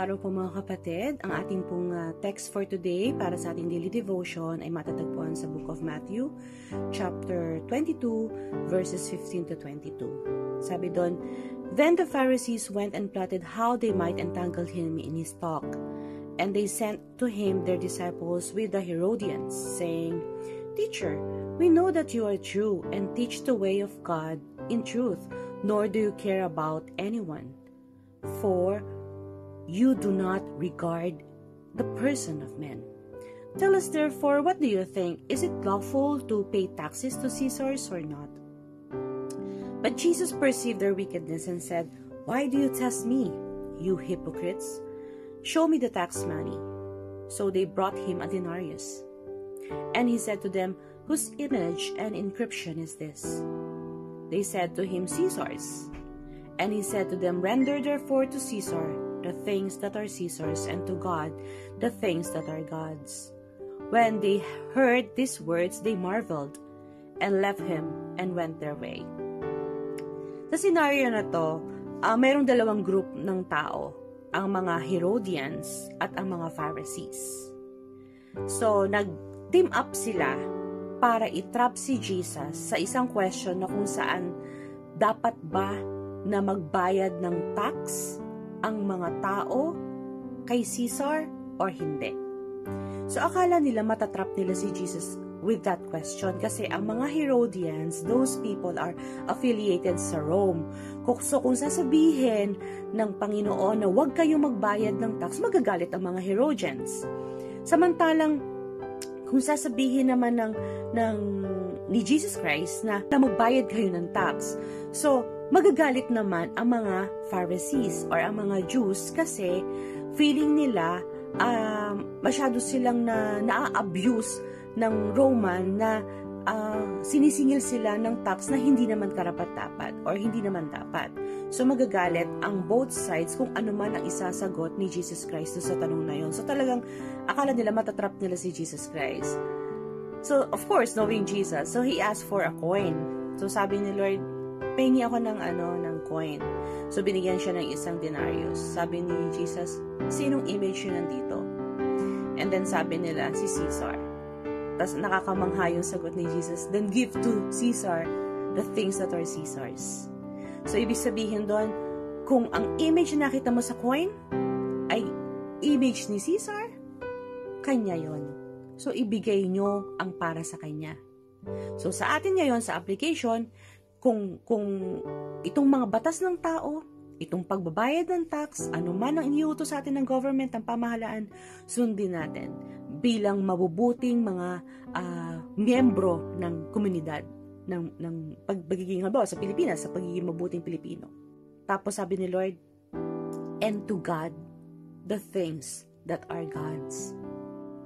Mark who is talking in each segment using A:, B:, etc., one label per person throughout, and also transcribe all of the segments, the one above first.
A: araw po mga kapatid. Ang ating pong text for today para sa ating daily devotion ay matatagpuan sa Book of Matthew, chapter 22, verses 15 to 22. Sabi doon, "Then the Pharisees went and plotted how they might entangle him in his talk. And they sent to him their disciples with the Herodians, saying, 'Teacher, we know that you are true and teach the way of God in truth, nor do you care about anyone. For you do not regard the person of men. Tell us therefore, what do you think? Is it lawful to pay taxes to Caesars or not?' But Jesus perceived their wickedness and said, 'Why do you test me, you hypocrites? Show me the tax money.' So they brought him a denarius. And he said to them, 'Whose image and inscription is this?' They said to him, 'Caesar's.' And he said to them, 'Render therefore to Caesar the things that are Caesar's, and to God the things that are God's.' When they heard these words, they marveled, and left him, and went their way." Sa scenario na to, mayroong dalawang group ng tao, ang mga Herodians at ang mga Pharisees. So, nag-team up sila para itrap si Jesus sa isang question na kung saan dapat ba na magbayad ng tax ang mga tao kay Caesar or hindi. So akala nila matatrap nila si Jesus with that question kasi ang mga Herodians, those people are affiliated sa Rome. So kung sasabihin ng Panginoon na huwag kayong magbayad ng tax, magagalit ang mga Herodians. Samantalang kung sasabihin naman ni Jesus Christ na magbayad kayo ng tax, so magagalit naman ang mga Pharisees or ang mga Jews kasi feeling nila masyado silang na-abuse ng Roman na sinisingil sila ng tax na hindi naman karapat-dapat or hindi naman dapat. So magagalit ang both sides kung ano man ang isasagot ni Jesus Christ sa tanong na yon. So talagang akala nila matatrap nila si Jesus Christ. So of course, knowing Jesus, so he asked for a coin. So sabi ni Lord, "Pahingi ako ng coin." So binigyan siya ng isang denarius. Sabi ni Jesus, "Sinong image yun nandito?" And then sabi nila, "Si Caesar." Tapos nakakamangha yung sagot ni Jesus, "Then give to Caesar the things that are Caesar's." So ibig sabihin doon, kung ang image na nakita mo sa coin ay image ni Caesar, kanya yon. So ibigay nyo ang para sa kanya. So sa atin ngayon, sa application, kung itong mga batas ng tao, itong pagbabayad ng tax, ano man ang iniutos sa atin ng government, ng pamahalaan, sundin natin bilang mabubuting mga miyembro ng komunidad, ng pagiging halimbawa sa Pilipinas, sa pagiging mabuting Pilipino. Tapos sabi ni Lord, "And to God, the things that are God's."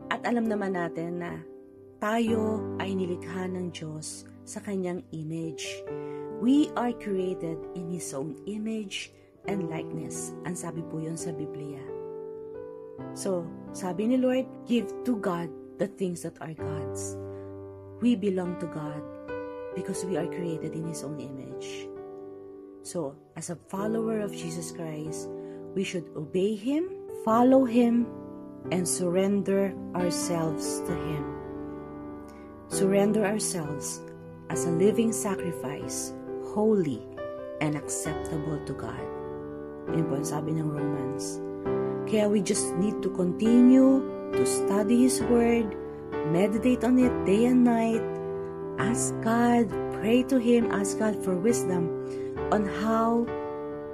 A: At alam naman natin na tayo ay nilikha ng Diyos sa kanyang image. We are created in His own image and likeness. Ang sabi po yun sa Biblia. So, sabi ni Lord, give to God the things that are God's. We belong to God because we are created in His own image. So, as a follower of Jesus Christ, we should obey Him, follow Him, and surrender ourselves to Him. Surrender ourselves as a living sacrifice, holy and acceptable to God. Yun po ang sabi ng Romans. Kaya we just need to continue to study His Word, meditate on it day and night, ask God, pray to Him, ask God for wisdom on how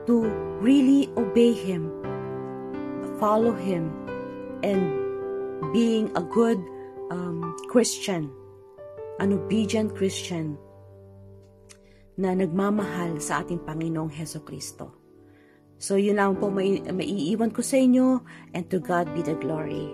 A: to really obey Him, follow Him, and being a good Christian, an obedient Christian na nagmamahal sa ating Panginoong Hesukristo. So yun lang po maiiwan ko sa inyo, and to God be the glory.